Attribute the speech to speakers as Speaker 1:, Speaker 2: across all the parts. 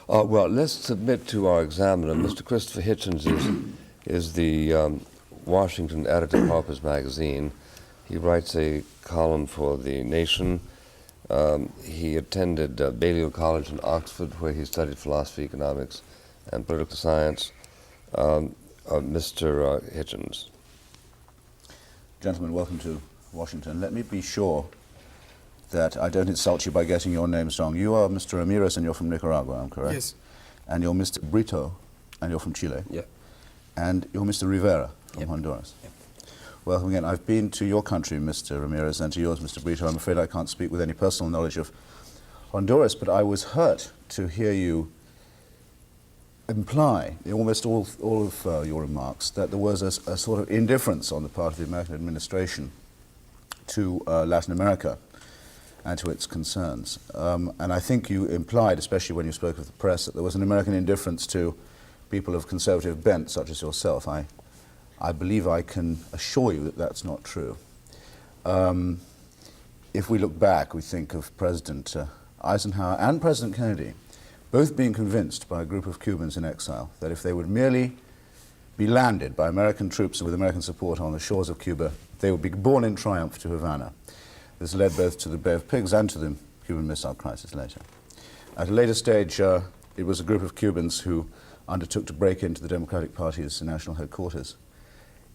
Speaker 1: Well, let's submit to our examiner. Mr. Christopher Hitchens is the Washington editor of Harper's Magazine. He writes a column for The Nation. He attended Balliol College in Oxford, where he studied philosophy, economics, and political science. Mr. Hitchens.
Speaker 2: Gentlemen, welcome to Washington. Let me be sure that I don't insult you by getting your names wrong. You are Mr. Ramirez and you're from Nicaragua, I'm correct?
Speaker 3: Yes.
Speaker 2: And you're Mr. Brito and you're from Chile?
Speaker 1: Yeah.
Speaker 2: And you're Mr. Rivera from
Speaker 3: Yep.
Speaker 2: Honduras?
Speaker 3: Yep.
Speaker 2: Welcome again. I've been to your country, Mr. Ramirez, and to yours, Mr. Brito. I'm afraid I can't speak with any personal knowledge of Honduras, but I was hurt to hear you imply, in almost all of your remarks, that there was a sort of indifference on the part of the American administration to Latin America and to its concerns. And I think you implied, especially when you spoke of the press, that there was an American indifference to people of conservative bent, such as yourself. I believe I can assure you that that's not true. If we look back, we think of President Eisenhower and President Kennedy both being convinced by a group of Cubans in exile that if they would merely be landed by American troops and with American support on the shores of Cuba, they would be borne in triumph to Havana. This led both to the Bay of Pigs and to the Cuban Missile Crisis later. At a later stage, it was a group of Cubans who undertook to break into the Democratic Party's national headquarters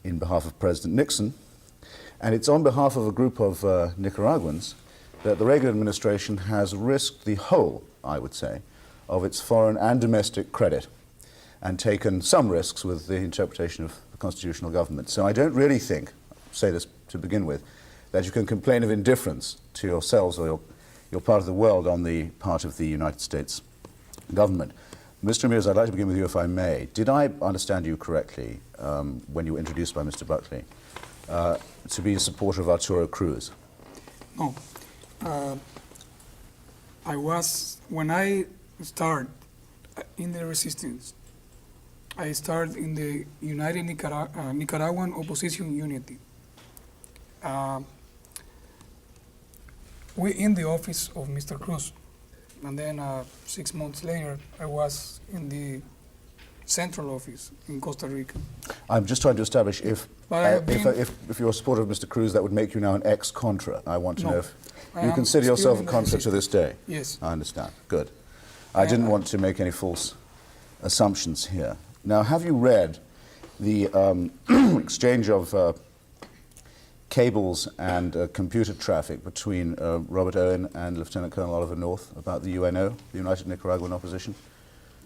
Speaker 2: in behalf of President Nixon. And it's on behalf of a group of Nicaraguans that the Reagan administration has risked the whole, I would say, of its foreign and domestic credit and taken some risks with the interpretation of the constitutional government. So I don't really think, say this to begin with, that you can complain of indifference to yourselves or your part of the world on the part of the United States government. Mr. Ramirez, I'd like to begin with you if I may. Did I understand you correctly when you were introduced by Mr. Buckley to be a supporter of Arturo Cruz?
Speaker 3: No. When I started in the resistance, I started in the United Nicaraguan Opposition Unity. We in the office of Mr. Cruz. And then 6 months later, I was in the central office in Costa Rica.
Speaker 2: I'm just trying to establish if you're a supporter of Mr. Cruz, that would make you now an ex-Contra. I want to know if you consider yourself a Contra to this day.
Speaker 3: Yes.
Speaker 2: I understand. Good. I didn't want to make any false assumptions here. Now, have you read the exchange of cables and computer traffic between Robert Owen and Lieutenant Colonel Oliver North about the UNO, the United Nicaraguan Opposition?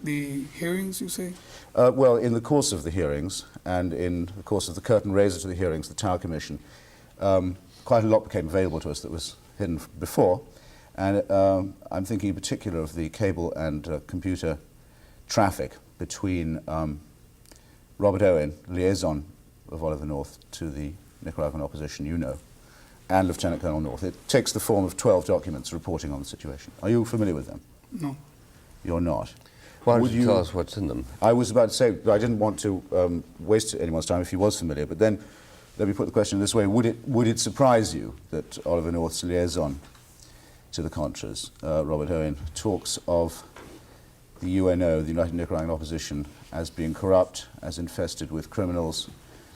Speaker 3: The hearings, you say?
Speaker 2: Well, in the course of the hearings and in the course of the curtain raiser to the hearings, the Tower Commission, quite a lot became available to us that was hidden before. And I'm thinking in particular of the cable and computer traffic between Robert Owen, liaison of Oliver North to the Nicaraguan opposition, you know, and Lieutenant Colonel North. It takes the form of 12 documents reporting on the situation. Are you familiar with them?
Speaker 3: No.
Speaker 2: You're not.
Speaker 1: Why don't you tell us what's in them?
Speaker 2: I was about to say, I didn't want to waste anyone's time if he was familiar, but then let me put the question this way. Would it surprise you that Oliver North's liaison to the Contras, Robert Owen, talks of the UNO, the United Nicaraguan Opposition, as being corrupt, as infested with criminals,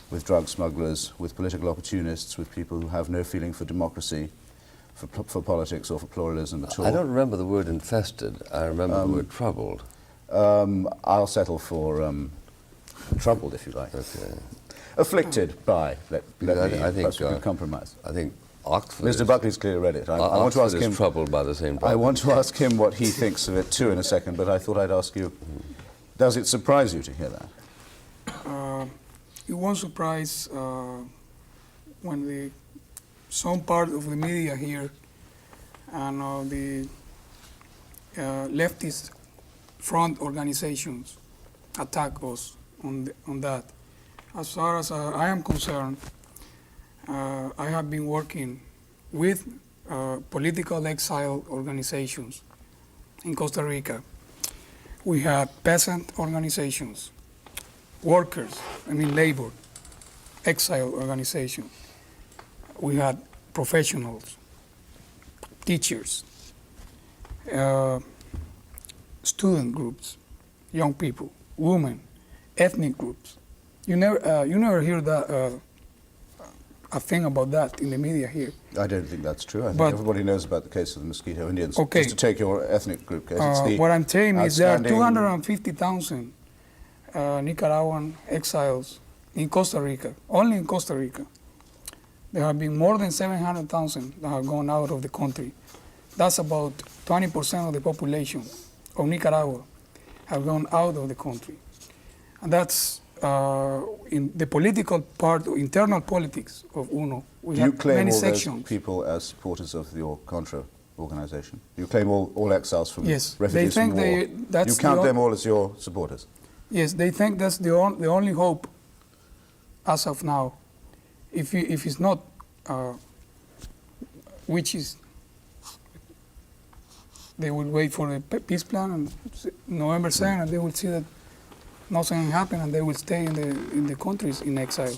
Speaker 2: with drug smugglers, with political opportunists, with people who have no feeling for democracy, for politics or for pluralism at all?
Speaker 1: I don't remember the word infested. I remember the word troubled.
Speaker 2: I'll settle for troubled, if you like.
Speaker 1: Okay.
Speaker 2: Afflicted by, let me
Speaker 1: I think,
Speaker 2: compromise.
Speaker 1: I think Oxford
Speaker 2: Mr. Buckley's clearly read it. I want to ask him.
Speaker 1: Troubled by the same problem.
Speaker 2: I want to ask him what he thinks of it too in a second, but I thought I'd ask you, does it surprise you to hear that?
Speaker 3: It won't surprise when some part of the media here and the leftist front organizations attack us on that. As far as I am concerned, I have been working with political exile organizations in Costa Rica. We had peasant organizations, workers, labor, exile organizations. We had professionals, teachers. student groups, young people, women, ethnic groups. You never hear that a thing about that in the media here.
Speaker 2: I don't think that's true. I think
Speaker 3: But-
Speaker 2: everybody knows about the case of the Mosquito Indians.
Speaker 3: Okay.
Speaker 2: Just to take your ethnic group case, it's the
Speaker 3: What I'm saying is there are
Speaker 2: outstanding-
Speaker 3: 250,000 Nicaraguan exiles in Costa Rica, only in Costa Rica. There have been more than 700,000 that have gone out of the country. That's about 20% of the population of Nicaragua have gone out of the country. And that's in the political part, internal politics of UNO. We
Speaker 2: Do you
Speaker 3: have
Speaker 2: claim
Speaker 3: many
Speaker 2: all
Speaker 3: sections.
Speaker 2: those people as supporters of your Contra organization? You claim all exiles from
Speaker 3: Yes, they
Speaker 2: refugees
Speaker 3: think
Speaker 2: from war?
Speaker 3: that's
Speaker 2: You count
Speaker 3: the
Speaker 2: them all as your supporters?
Speaker 3: Yes, they think that's the only hope as of now. If it's not, which is, they will wait for the peace plan and November 2nd, and they will see that nothing happened, and they will stay in the countries in exile.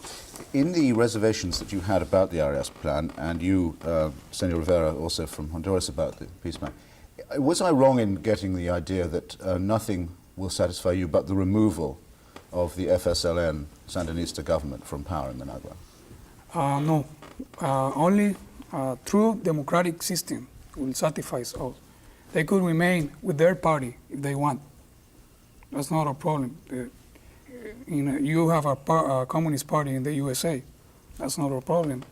Speaker 2: In the reservations that you had about the RS plan, and you, Senor Rivera, also from Honduras, about the peace plan, was I wrong in getting the idea that nothing will satisfy you but the removal of the FSLN Sandinista government from power in Managua?
Speaker 3: No, only true democratic system will satisfy us. They could remain with their party if they want. That's not a problem. You have a communist party in the USA. That's not a problem.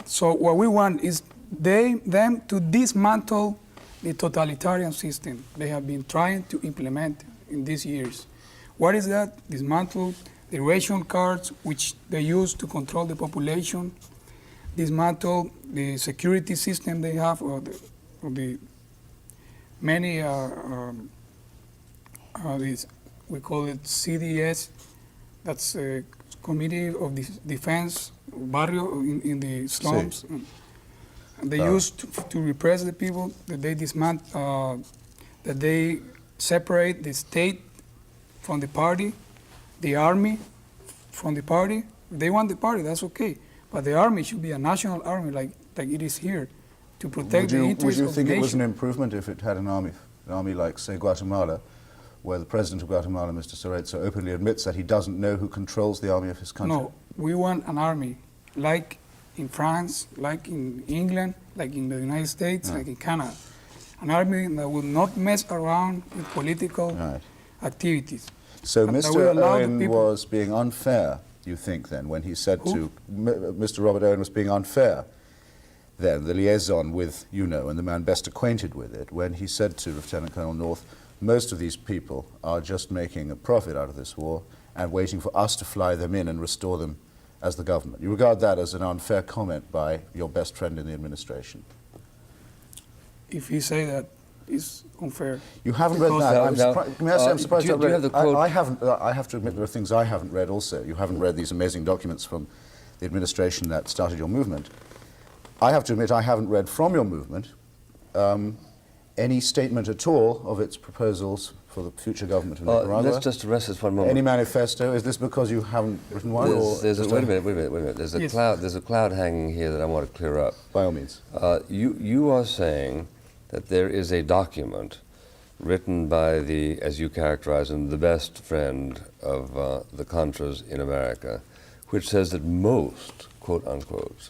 Speaker 3: So what we want is them to dismantle the totalitarian system they have been trying to implement in these years. What is that? Dismantle the ration cards, which they use to control the population, dismantle the security system they have, or the many, we call it CDS, that's a Committee of Defense, barrio, in the slums. And they used to repress the people, that they dismantle, that they separate the state from the party, the army from the party. If they want the party, that's okay. But the army should be a national army like it is here, to protect the interests
Speaker 2: Would you
Speaker 3: of the
Speaker 2: think it was an
Speaker 3: nation.
Speaker 2: improvement if it had an army like, say, Guatemala, where the president of Guatemala, Mr. Cerezo, openly admits that he doesn't know who controls the army of his country?
Speaker 3: No, we want an army like in France, like in England, like in the United States, like in Canada. An army that will not mess around with political
Speaker 2: Right.
Speaker 3: activities.
Speaker 2: So
Speaker 3: And that
Speaker 2: Mr.
Speaker 3: will allow the
Speaker 2: Owen
Speaker 3: people-
Speaker 2: was being unfair, you think, then, when he said
Speaker 3: Who?
Speaker 2: Mr. Robert Owen was being unfair, then, the liaison with UNO and the man best acquainted with it, when he said to Lieutenant Colonel North, most of these people are just making a profit out of this war and waiting for us to fly them in and restore them as the government. You regard that as an unfair comment by your best friend in the administration?
Speaker 3: If he say that, it's unfair.
Speaker 2: You haven't read
Speaker 3: Because-
Speaker 2: that. I'm
Speaker 1: Now,
Speaker 2: surprised. May I say I'm surprised
Speaker 1: do you-
Speaker 2: I've
Speaker 1: do you
Speaker 2: read
Speaker 1: have
Speaker 2: it.
Speaker 1: the quote?
Speaker 2: I haven't. I have to admit there are things I haven't read also. You haven't read these amazing documents from the administration that started your movement. I have to admit I haven't read from your movement any statement at all of its proposals for the future government of Nicaragua.
Speaker 1: Let's just arrest this one moment.
Speaker 2: Any manifesto? Is this because you haven't written one? or
Speaker 1: Wait a
Speaker 2: just
Speaker 1: minute. There's a
Speaker 3: Yes.
Speaker 1: cloud. There's a cloud hanging here that I want to clear up.
Speaker 2: By all means.
Speaker 1: You are saying that there is a document written by the, as you characterize him, the best friend of the Contras in America, which says that most, quote unquote,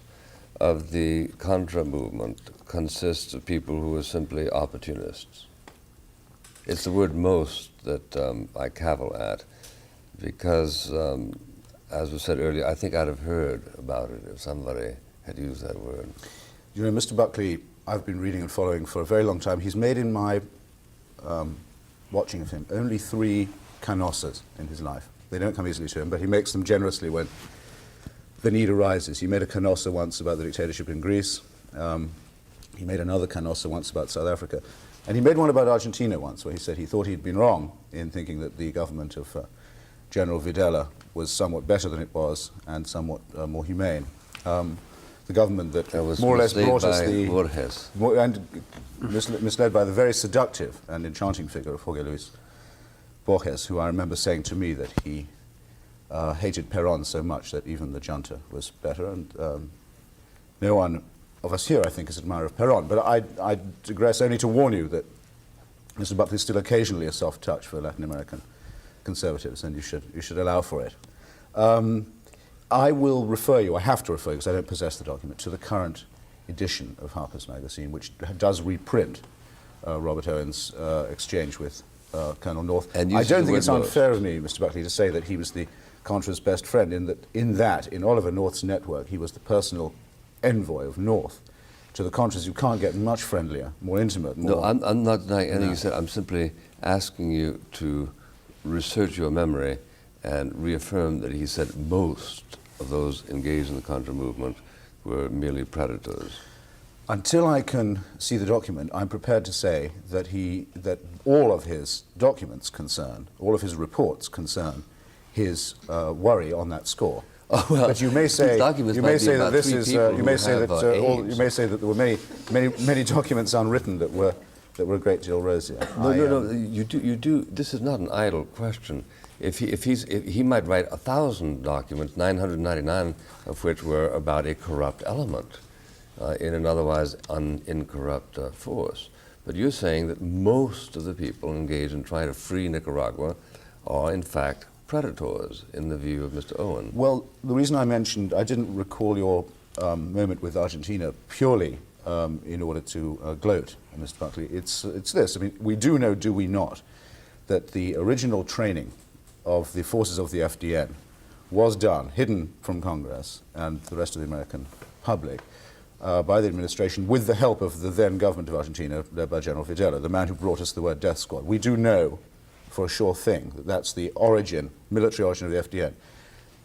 Speaker 1: of the Contra movement consists of people who are simply opportunists. It's the word most that I cavil at, because, as was said earlier, I think I'd have heard about it if somebody had used that word.
Speaker 2: You know, Mr. Buckley, I've been reading and following for a very long time. He's made in my watching of him only 3 canosas in his life. They don't come easily to him, but he makes them generously when the need arises. He made a canossa once about the dictatorship in Greece. He made another canossa once about South Africa. And he made one about Argentina once, where he said he thought he'd been wrong in thinking that the government of General Videla was somewhat better than it was and somewhat more humane. The government that
Speaker 1: was
Speaker 2: more or less
Speaker 1: misled
Speaker 2: brought us
Speaker 1: by
Speaker 2: the...
Speaker 1: Borges.
Speaker 2: And misled by the very seductive and enchanting figure of Jorge Luis Borges, who I remember saying to me that he hated Perón so much that even the junta was better. And no one of us here, I think, is an admirer of Perón. But I digress only to warn you that Mr. Buckley is still occasionally a soft touch for Latin American conservatives, and you should allow for it. I will refer you, I have to refer you because I don't possess the document, to the current edition of Harper's Magazine, which does reprint Robert Owen's exchange with Colonel North.
Speaker 1: And
Speaker 2: I don't think it's unfair of me, Mr. Buckley, to say that he was the Contra's best friend, in Oliver North's network, he was the personal envoy of North to the Contras. You can't get much friendlier, more intimate.
Speaker 1: No, I'm not denying anything you said. I'm simply asking you to research your memory and reaffirm that he said most of those engaged in the Contra movement were merely predators.
Speaker 2: Until I can see the document, I'm prepared to say that all of his documents concern, all of his reports concern his worry on that score.
Speaker 1: Oh, well,
Speaker 2: but you may say that this is you may say that there were many documents unwritten that were a great deal rosier.
Speaker 1: No. You do. This is not an idle question. If he might write 1,000 documents, 999 of which were about a corrupt element in an otherwise incorrupt force. But you're saying that most of the people engaged in trying to free Nicaragua are, in fact, predators in the view of Mr. Owen.
Speaker 2: Well, the reason I didn't recall your moment with Argentina purely in order to gloat, Mr. Buckley. It's this. I mean, we do know, do we not, that the original training of the forces of the FDN was done, hidden from Congress and the rest of the American public, by the administration with the help of the then government of Argentina, led by General Videla, the man who brought us the word death squad. We do know for a sure thing that that's the origin, military origin of the FDN,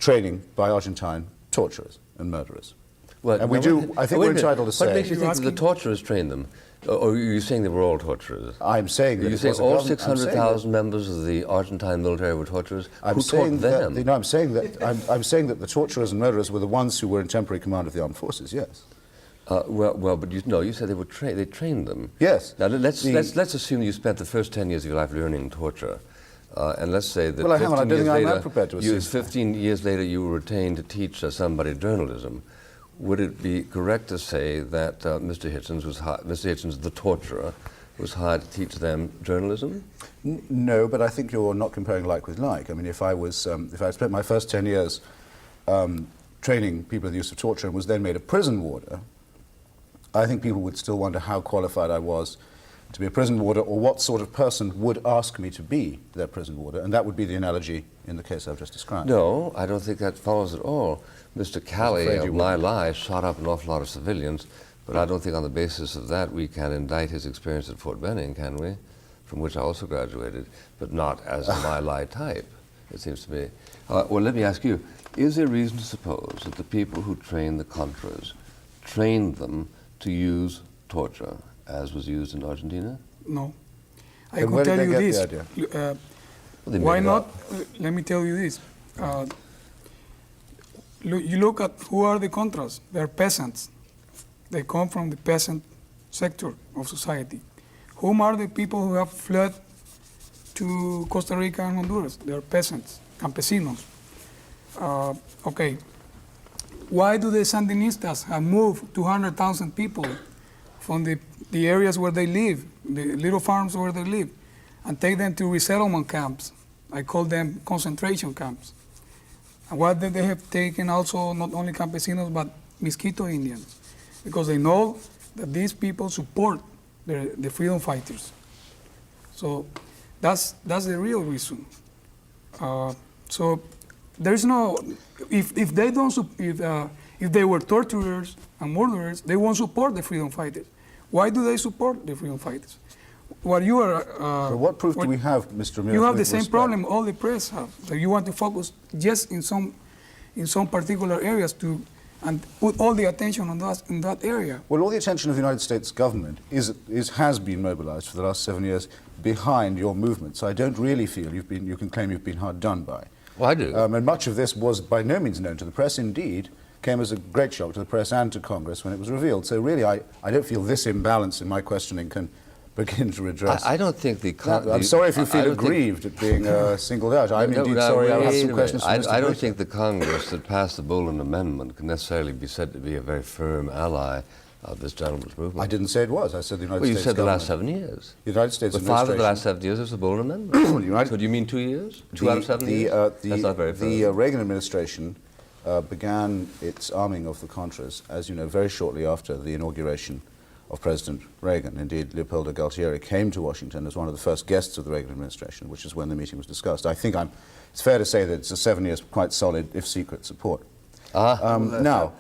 Speaker 2: training by Argentine torturers and murderers.
Speaker 1: Well,
Speaker 2: and I think we're entitled to say...
Speaker 1: What makes you think that the torturers trained them? Or are you saying they were all torturers?
Speaker 2: I'm saying that...
Speaker 1: Are you saying all 600,000 members of the Argentine military were torturers? Who taught them?
Speaker 2: I'm saying that the torturers and murderers were the ones who were in temporary command of the armed forces, yes.
Speaker 1: But you said they trained them.
Speaker 2: Yes.
Speaker 1: Now let's assume you spent the first 10 years of your life learning torture, and let's say that.
Speaker 2: Well, hang on, I don't think I'm prepared to assume.
Speaker 1: 15 years later, you were retained to teach somebody journalism. Would it be correct to say that Mr. Hitchens, the torturer, was hired to teach them journalism?
Speaker 2: No, but I think you're not comparing like with like. I mean, if I spent my first 10 years training people in the use of torture and was then made a prison warder, I think people would still wonder how qualified I was to be a prison warder, or what sort of person would ask me to be their prison warder, and that would be the analogy in the case I've just described.
Speaker 1: No, I don't think that follows at all. Mr. Calley of My Lai shot up an awful lot of civilians, but I don't think on the basis of that we can indict his experience at Fort Benning, can we? From which I also graduated, but not as a My Lai type, it seems to me. Well, let me ask you, is there reason to suppose that the people who trained the Contras trained them to use torture, as was used in Argentina?
Speaker 3: No. I could tell you this. Why not? Let me tell you this. You look at who are the Contras. They're peasants. They come from the peasant sector of society. Whom are the people who have fled to Costa Rica and Honduras? They're peasants, campesinos. Okay. Why do the Sandinistas have moved 200,000 people from the areas where they live, the little farms where they live, and take them to resettlement camps? I call them concentration camps. And why did they have taken also not only campesinos but Mosquito Indians? Because they know that these people support the freedom fighters. So that's the real reason. So there's no, if they were torturers and murderers, they won't support the freedom fighters. Why do they support the freedom fighters? What you are.
Speaker 2: So what proof do we have, Mr. Ramirez?
Speaker 3: You have the same problem all the press have. That you want to focus just in some particular areas and put all the attention on in that area.
Speaker 2: Well, all the attention of the United States government has been mobilized for the last 7 years behind your movement. So I don't really feel you can claim you've been hard done by.
Speaker 1: Well, I do.
Speaker 2: And much of this was by no means known to the press. Indeed, came as a great shock to the press and to Congress when it was revealed. So really, I don't feel this imbalance in my questioning can begin to redress.
Speaker 1: I don't think
Speaker 2: I'm sorry if you feel aggrieved at being singled out. I'm indeed sorry. I have some questions for Mr.
Speaker 1: I don't think the Congress that passed the Boland Amendment can necessarily be said to be a very firm ally of this gentleman's movement.
Speaker 2: I didn't say it was. I said the United
Speaker 1: Well, you
Speaker 2: States
Speaker 1: said the last
Speaker 2: government-
Speaker 1: 7 years.
Speaker 2: The United States
Speaker 1: But 5 of the
Speaker 2: administration-
Speaker 1: last 7 years is the Bolton Amendment.
Speaker 2: United-
Speaker 1: So do you mean 2 years? 2 out of 7 years? That's not very
Speaker 2: The
Speaker 1: fair.
Speaker 2: Reagan administration began its arming of the Contras, as you know, very shortly after the inauguration of President Reagan. Indeed, Leopoldo Galtieri came to Washington as one of the first guests of the Reagan administration, which is when the meeting was discussed. I think it's fair to say that it's a 7 years quite solid, if secret, support. Now,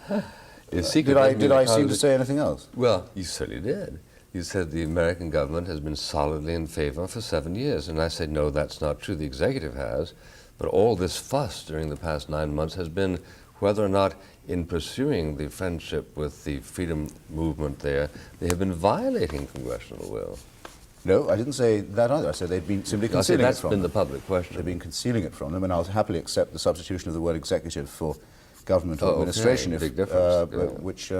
Speaker 1: It's secret,
Speaker 2: did I seem to
Speaker 1: because-
Speaker 2: say anything else?
Speaker 1: Well, you certainly did. You said the American government has been solidly in favor for 7 years. And I said, no, that's not true. The executive has. But all this fuss during the past 9 months has been whether or not in pursuing the friendship with the freedom movement there, they have been violating congressional will.
Speaker 2: No, I didn't say that either. I said they'd been simply
Speaker 1: I said
Speaker 2: concealing it
Speaker 1: that's
Speaker 2: from
Speaker 1: been
Speaker 2: them.
Speaker 1: the public question.
Speaker 2: They've been concealing it from them, and I'll happily accept the substitution of the word executive for government or
Speaker 1: Oh, okay.
Speaker 2: administration,
Speaker 1: Big difference. Yeah.
Speaker 2: which,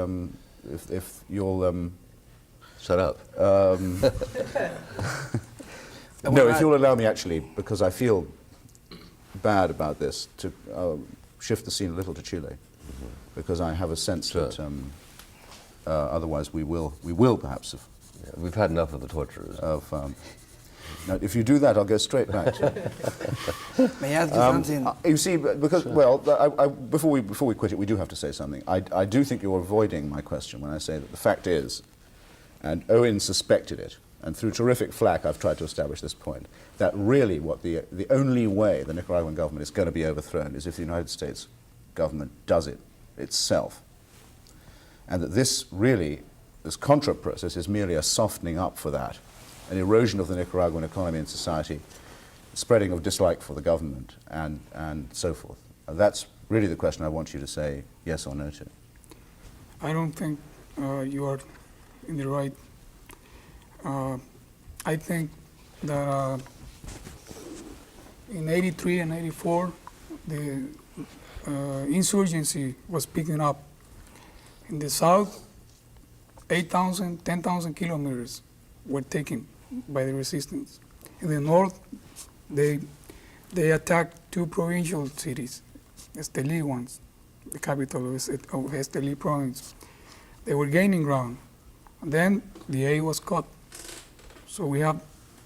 Speaker 2: if you'll...
Speaker 1: Shut up.
Speaker 2: No, if you'll allow me, actually, because I feel bad about this, to shift the scene a little to Chile, because I have a sense
Speaker 1: Sure.
Speaker 2: that otherwise we will perhaps have...
Speaker 1: Yeah, we've had enough of the torturers.
Speaker 2: Now, if you do that, I'll go straight back to...
Speaker 4: May I ask you something?
Speaker 2: You see, because, well, before we quit it, we do have to say something. I do think you're avoiding my question when I say that the fact is, and Owen suspected it, and through terrific flack I've tried to establish this point, that really what the only way the Nicaraguan government is going to be overthrown is if the United States government does it itself. And that this Contra process is merely a softening up for that, an erosion of the Nicaraguan economy and society, spreading of dislike for the government, and so forth. That's really the question I want you to say yes or no to.
Speaker 3: I don't think you are in the right. I think that in '83 and '84, the insurgency was picking up. In the south, 8,000, 10,000 kilometers were taken by the resistance. In the north, they attacked 2 provincial cities, Esteli ones, the capital of Esteli province. They were gaining ground. And then the aid was cut. So we have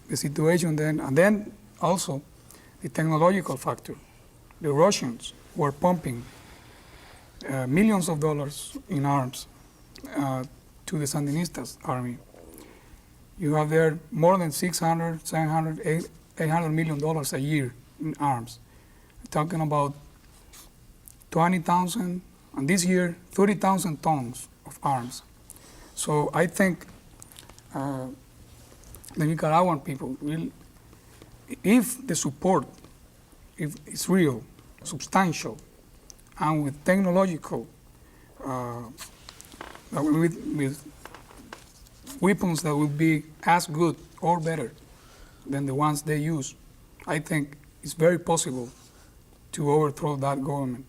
Speaker 3: the situation then, and then also the technological factor. The Russians were pumping millions of dollars in arms to the Sandinistas army. You have there more than 600, 700, $800 million a year in arms. Talking about 20,000, and this year 30,000 tons of arms. So I think the Nicaraguan people will, if the support, if it's real, substantial, and with technological, with weapons that will be as good or better than the ones they use, I think it's very possible to overthrow that government.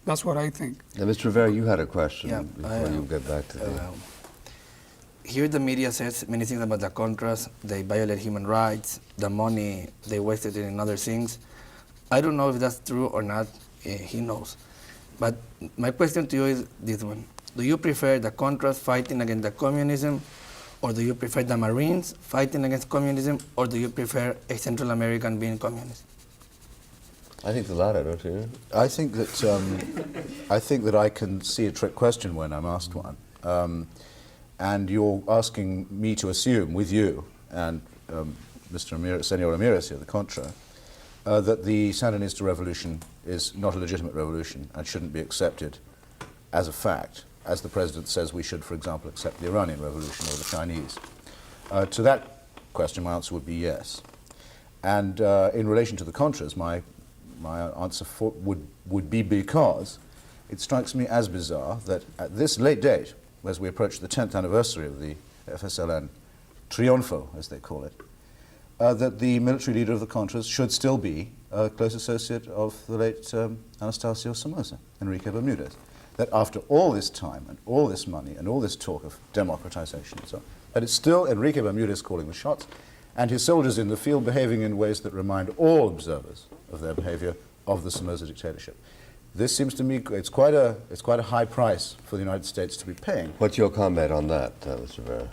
Speaker 3: That's what I think.
Speaker 1: Now, Mr. Rivera, you had a question
Speaker 4: Yeah,
Speaker 1: before you get back to the...
Speaker 4: Here the media says many things about the Contras. They violate human rights, the money they wasted in other things. I don't know if that's true or not. He knows. But my question to you is this one. Do you prefer the Contras fighting against the communism, or do you prefer the Marines fighting against communism, or do you prefer a Central American being communist?
Speaker 1: I think the latter, don't you?
Speaker 2: I think that I can see a trick question when I'm asked one. And you're asking me to assume, with you and Senor Ramirez here, the Contra, that the Sandinista revolution is not a legitimate revolution and shouldn't be accepted as a fact, as the President says we should, for example, accept the Iranian revolution or the Chinese. To that question, my answer would be yes. And in relation to the Contras, my answer would be because it strikes me as bizarre that at this late date, as we approach the 10th anniversary of the FSLN Triunfo, as they call it, that the military leader of the Contras should still be a close associate of the late Anastasio Somoza, Enrique Bermudez. That after all this time and all this money and all this talk of democratization and so on, that it's still Enrique Bermudez calling the shots and his soldiers in the field behaving in ways that remind all observers of their behavior of the Somoza dictatorship. This seems to me it's quite a high price for the United States to be paying.
Speaker 1: What's your comment on that, Mr. Vera?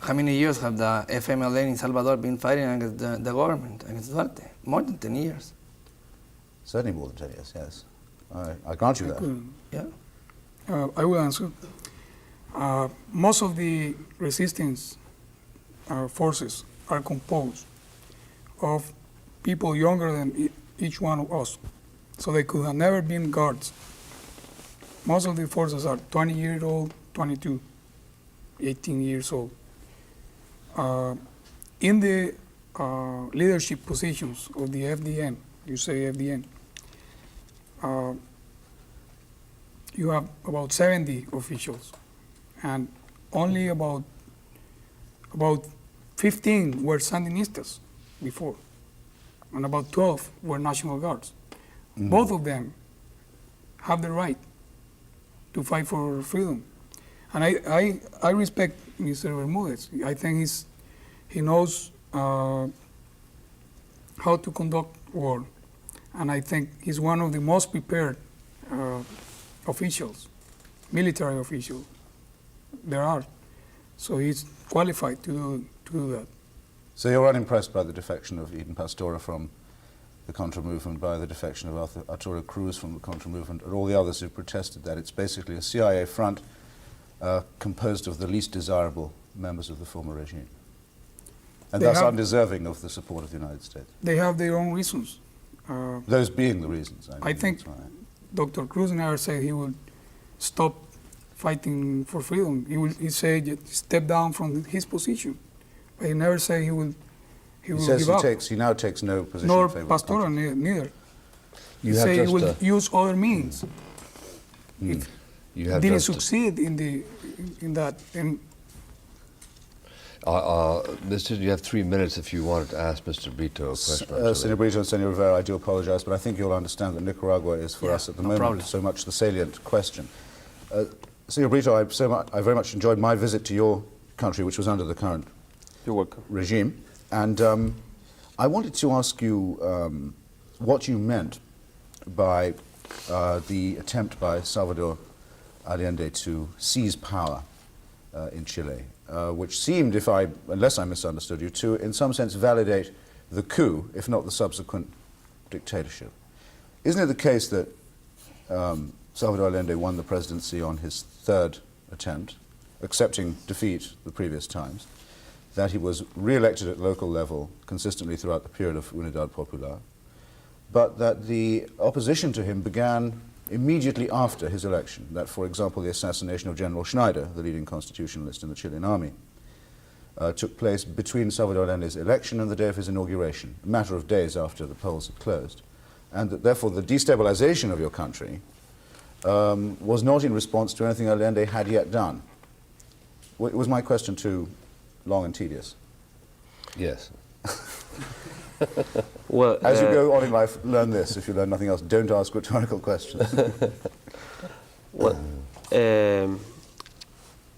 Speaker 4: How many years have the FMLN in Salvador been fighting against the government, against Duarte? More than 10 years.
Speaker 2: Certainly more than 10 years, yes. I grant you that.
Speaker 4: Yeah.
Speaker 3: I will answer. Most of the resistance forces are composed of people younger than each one of us, so they could have never been guards. Most of the forces are 20 years old, 22, 18 years old. In the leadership positions of the FDN, you say FDN, you have about 70 officials, and only about 15 were Sandinistas before, and about 12 were National Guards. Both of them have the right to fight for freedom. And I respect Mr. Bermudez. I think he knows how to conduct war, and I think he's one of the most prepared officials, military officials there are. So he's qualified to do that.
Speaker 2: So you're unimpressed by the defection of Eden Pastora from the Contra movement, by the defection of Arturo Cruz from the Contra movement, and all the others who protested that it's basically a CIA front composed of the least desirable members of the former regime, and thus undeserving of the support of the United States.
Speaker 3: They have their own reasons.
Speaker 2: Those being the reasons.
Speaker 3: I think
Speaker 2: that's right.
Speaker 3: Dr. Cruz never said he would stop fighting for freedom. He said step down from his position, but he never said he will
Speaker 2: says
Speaker 3: give up.
Speaker 2: he now takes no position
Speaker 3: Nor
Speaker 2: in favor of
Speaker 3: Pastora
Speaker 2: country.
Speaker 3: neither.
Speaker 1: You
Speaker 3: He
Speaker 1: have
Speaker 3: said he
Speaker 1: just,
Speaker 3: will use other means. If
Speaker 1: you have
Speaker 3: didn't
Speaker 1: just,
Speaker 3: succeed in that. And
Speaker 1: Mr. You have 3 minutes if you wanted to ask Mr. Brito a question.
Speaker 2: Senor Brito and Senor Rivera, I do apologize, but I think you'll understand that Nicaragua is for us at the moment
Speaker 4: problem.
Speaker 2: so much the salient question. Senor Brito, I very much enjoyed my visit to your country, which was under the current
Speaker 5: You're welcome.
Speaker 2: regime, and I wanted to ask you what you meant by the attempt by Salvador Allende to seize power in Chile, which seemed, unless I misunderstood you, to in some sense validate the coup, if not the subsequent dictatorship. Isn't it the case that Salvador Allende won the presidency on his third attempt, accepting defeat the previous times, that he was re-elected at local level consistently throughout the period of Unidad Popular, but that the opposition to him began immediately after his election, that, for example, the assassination of General Schneider, the leading constitutionalist in the Chilean army, took place between Salvador Allende's election and the day of his inauguration, a matter of days after the polls had closed, and that therefore the destabilization of your country was not in response to anything Allende had yet done. Was my question too long and tedious?
Speaker 1: Yes.
Speaker 5: Well,
Speaker 2: As you go on in life, learn this. If you learn nothing else, don't ask rhetorical questions.
Speaker 5: well,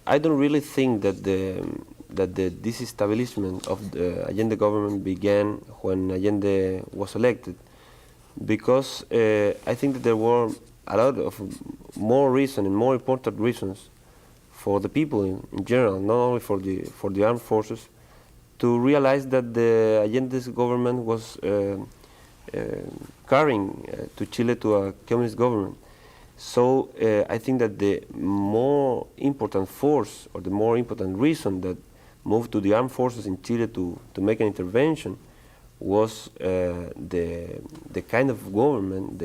Speaker 5: I don't really think that the disestablishment of the Allende government began when Allende was elected, because I think that there were a lot of more reasons and more important reasons for the people in general, not only for the armed forces, to realize that the Allende's government was carrying to Chile to a communist government. So I think that the more important force, or the more important reason that moved to the armed forces in Chile to make an intervention was the kind of government,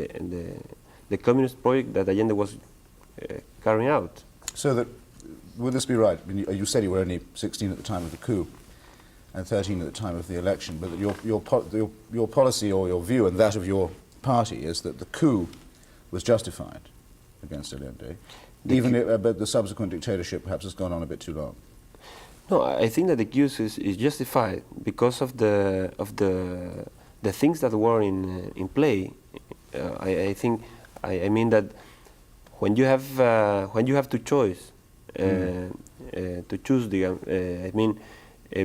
Speaker 5: the communist project that Allende was carrying out.
Speaker 2: So that, would this be right? I mean, you said you were only 16 at the time of the coup and 13 at the time of the election, but that your policy or your view and that of your party is that the coup was justified against Allende, but the subsequent dictatorship perhaps has gone on a bit too long.
Speaker 5: No, I think that the accuse is justified because of the things that were in play. I mean that when you have to choose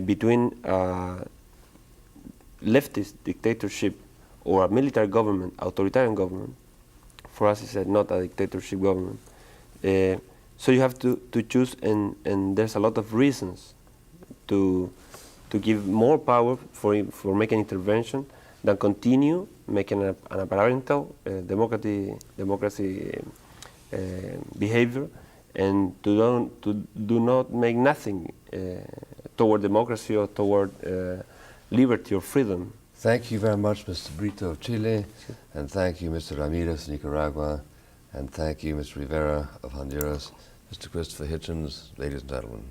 Speaker 5: between leftist dictatorship or a military government, authoritarian government, for us is not a dictatorship government. So you have to choose, and there's a lot of reasons to give more power for making intervention than continue making an apparental democracy behavior, and to do not make nothing toward democracy or toward liberty or freedom.
Speaker 1: Thank you very much, Mr. Brito of Chile, and thank you, Mr. Ramirez of Nicaragua, and thank you, Mr. Rivera of Honduras, Mr. Christopher Hitchens, ladies and gentlemen.